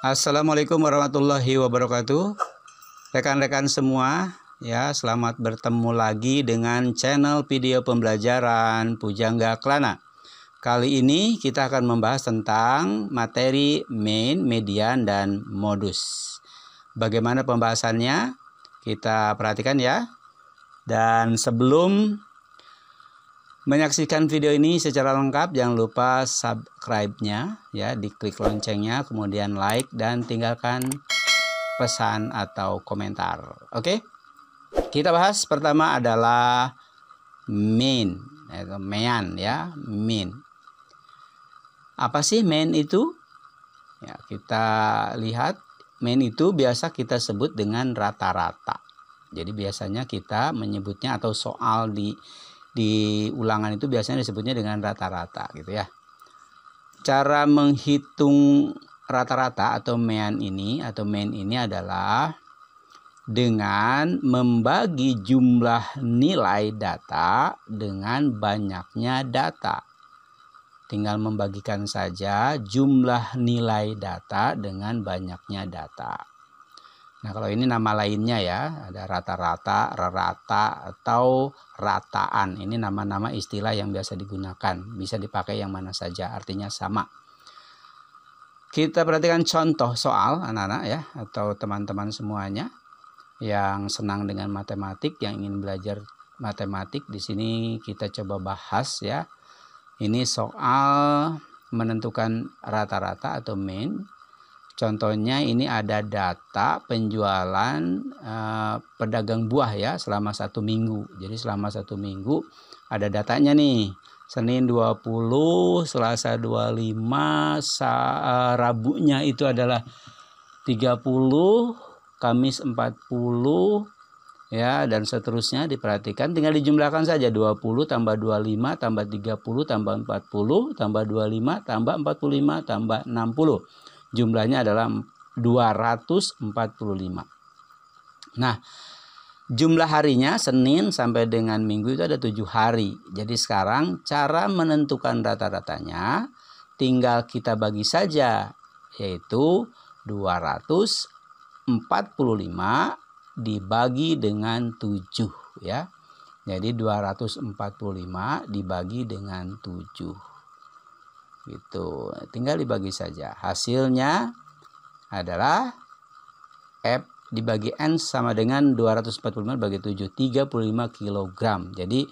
Assalamualaikum warahmatullahi wabarakatuh. Rekan-rekan semua, ya, selamat bertemu lagi dengan channel video pembelajaran Pujangga Kelana. Kali ini kita akan membahas tentang materi main, median, dan modus. Bagaimana pembahasannya? Kita perhatikan ya. Dan sebelum menyaksikan video ini secara lengkap, jangan lupa subscribe-nya, ya, diklik loncengnya, kemudian like dan tinggalkan pesan atau komentar. Oke? Kita bahas pertama adalah main, atau mean, ya, main. Apa sih main itu? Ya, kita lihat main itu biasa kita sebut dengan rata-rata. Jadi biasanya kita menyebutnya atau soal di ulangan itu biasanya disebutnya dengan rata-rata gitu ya. Cara menghitung rata-rata atau mean ini adalah dengan membagi jumlah nilai data dengan banyaknya data. Tinggal membagikan saja jumlah nilai data dengan banyaknya data. Nah, kalau ini nama lainnya ya, ada rata-rata, rata, atau rataan. Ini nama-nama istilah yang biasa digunakan. Bisa dipakai yang mana saja, artinya sama. Kita perhatikan contoh soal anak-anak ya, atau teman-teman semuanya yang senang dengan matematik, yang ingin belajar matematik. Di sini kita coba bahas ya. Ini soal menentukan rata-rata atau mean. Contohnya ini ada data penjualan pedagang buah ya selama 1 minggu. Jadi selama 1 minggu ada datanya nih. Senin 20, Selasa 25, Rabunya itu adalah 30, Kamis 40, ya, dan seterusnya diperhatikan. Tinggal dijumlahkan saja 20 tambah 25 tambah 30 tambah 40 tambah 25 tambah 45 tambah 60. Jumlahnya adalah 245. Nah, jumlah harinya Senin sampai dengan Minggu itu ada 7 hari. Jadi sekarang cara menentukan rata-ratanya tinggal kita bagi saja, yaitu 245 dibagi dengan 7 ya. Jadi 245 dibagi dengan 7. Gitu. Tinggal dibagi saja. Hasilnya adalah F dibagi N sama dengan 245 dibagi 7, 35 kg. Jadi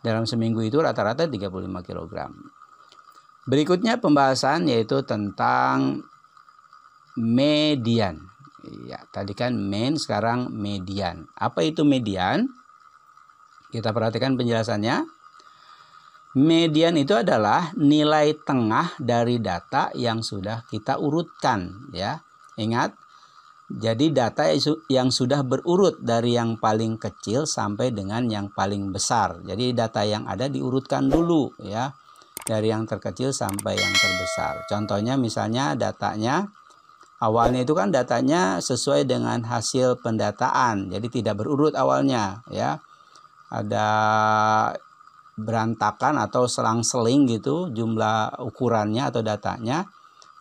dalam seminggu itu rata-rata 35 kg. Berikutnya pembahasan yaitu tentang median. Ya, tadi kan mean, sekarang median. Apa itu median? Kita perhatikan penjelasannya. Median itu adalah nilai tengah dari data yang sudah kita urutkan ya. Ingat, jadi data yang sudah berurut dari yang paling kecil sampai dengan yang paling besar. Jadi data yang ada diurutkan dulu ya. Dari yang terkecil sampai yang terbesar. Contohnya misalnya datanya awalnya itu kan datanya sesuai dengan hasil pendataan. Jadi tidak berurut awalnya ya. Ada berantakan atau selang-seling gitu jumlah ukurannya atau datanya.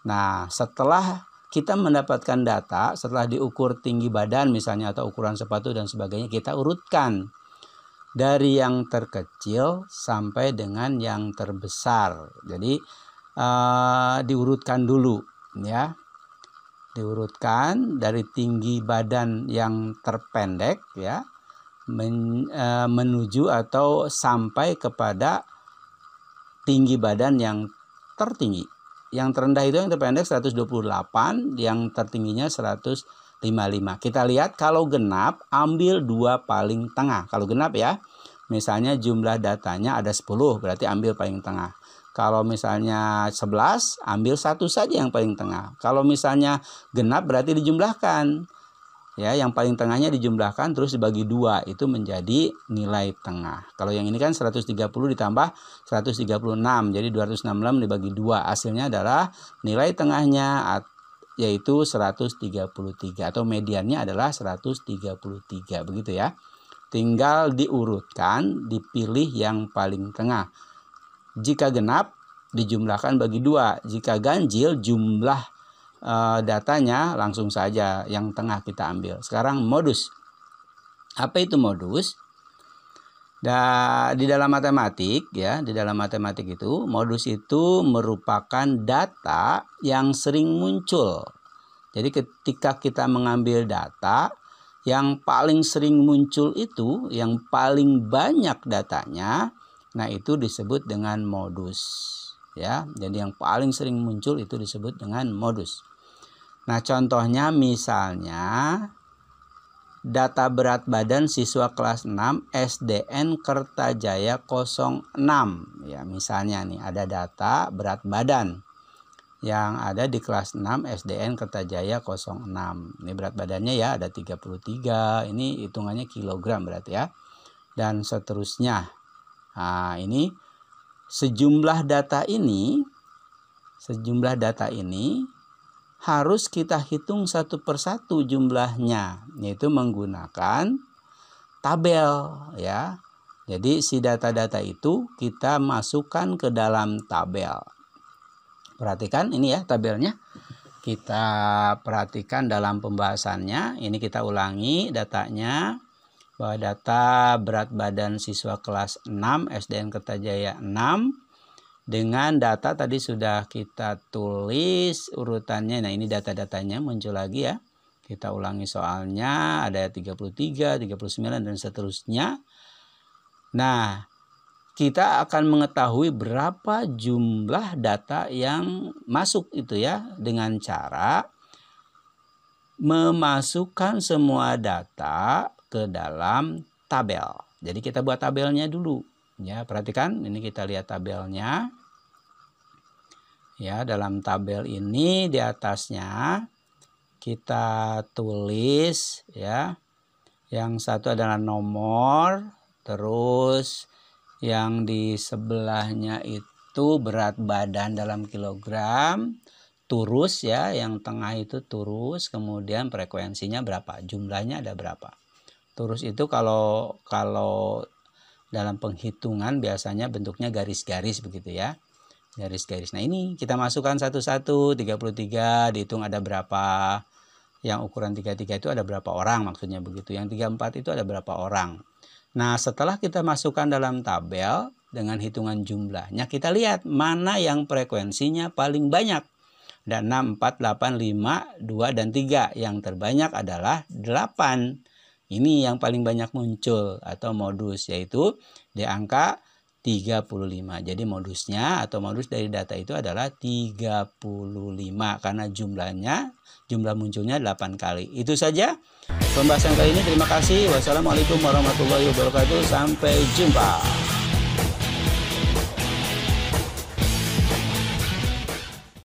Nah, setelah kita mendapatkan data, setelah diukur tinggi badan misalnya atau ukuran sepatu dan sebagainya, kita urutkan dari yang terkecil sampai dengan yang terbesar. Jadi diurutkan dulu ya. Diurutkan dari tinggi badan yang terpendek ya, menuju atau sampai kepada tinggi badan yang tertinggi. Yang terendah itu yang terpendek 128, yang tertingginya 155. Kita lihat kalau genap ambil 2 paling tengah. Kalau genap ya, misalnya jumlah datanya ada 10, berarti ambil paling tengah. Kalau misalnya 11, ambil 1 saja yang paling tengah. Kalau misalnya genap berarti dijumlahkan. Ya, yang paling tengahnya dijumlahkan terus dibagi 2, itu menjadi nilai tengah. Kalau yang ini kan 130 ditambah 136, jadi 266 dibagi 2. Hasilnya adalah nilai tengahnya yaitu 133 atau mediannya adalah 133, begitu ya. Tinggal diurutkan, dipilih yang paling tengah. Jika genap dijumlahkan bagi 2. Jika ganjil jumlah datanya langsung saja yang tengah kita ambil. Sekarang modus. Apa itu modus? Di dalam matematik ya, di dalam matematik itu modus itu merupakan data yang sering muncul. Jadi ketika kita mengambil data yang paling sering muncul itu, yang paling banyak datanya, nah itu disebut dengan modus ya. Jadi yang paling sering muncul itu disebut dengan modus. Nah, contohnya misalnya data berat badan siswa kelas 6 SDN Kertajaya 06 ya, misalnya nih ada data berat badan yang ada di kelas 6 SDN Kertajaya 06. Ini berat badannya ya ada 33. Ini hitungannya kilogram berarti ya. Dan seterusnya. Nah, ini sejumlah data ini harus kita hitung satu persatu jumlahnya, yaitu menggunakan tabel ya. Jadi si data-data itu kita masukkan ke dalam tabel. Perhatikan ini ya tabelnya. Kita perhatikan dalam pembahasannya. Ini kita ulangi datanya. Bahwa data berat badan siswa kelas 6 SDN Kertajaya 6 dengan data tadi sudah kita tulis urutannya. Nah, ini data-datanya muncul lagi ya. Kita ulangi soalnya, ada 33, 39 dan seterusnya. Nah, kita akan mengetahui berapa jumlah data yang masuk itu ya dengan cara memasukkan semua data ke dalam tabel. Jadi kita buat tabelnya dulu ya. Perhatikan ini, kita lihat tabelnya ya. Dalam tabel ini di atasnya kita tulis ya, yang satu adalah nomor, terus yang di sebelahnya itu berat badan dalam kilogram, turus ya, yang tengah itu turus, kemudian frekuensinya berapa, jumlahnya ada berapa. Turus itu kalau dalam penghitungan biasanya bentuknya garis-garis begitu ya. Garis-garis. Nah, ini kita masukkan satu-satu. 33 dihitung ada berapa. Yang ukuran 33 itu ada berapa orang maksudnya begitu. Yang 34 itu ada berapa orang. Nah, setelah kita masukkan dalam tabel dengan hitungan jumlahnya, kita lihat mana yang frekuensinya paling banyak. Ada 6, 4, 8, 5, 2, dan 3. Yang terbanyak adalah 8. Ini yang paling banyak muncul atau modus, yaitu di angka 35. Jadi modusnya atau modus dari data itu adalah 35 karena jumlah munculnya 8 kali. Itu saja pembahasan kali ini. Terima kasih. Wassalamualaikum warahmatullahi wabarakatuh. Sampai jumpa.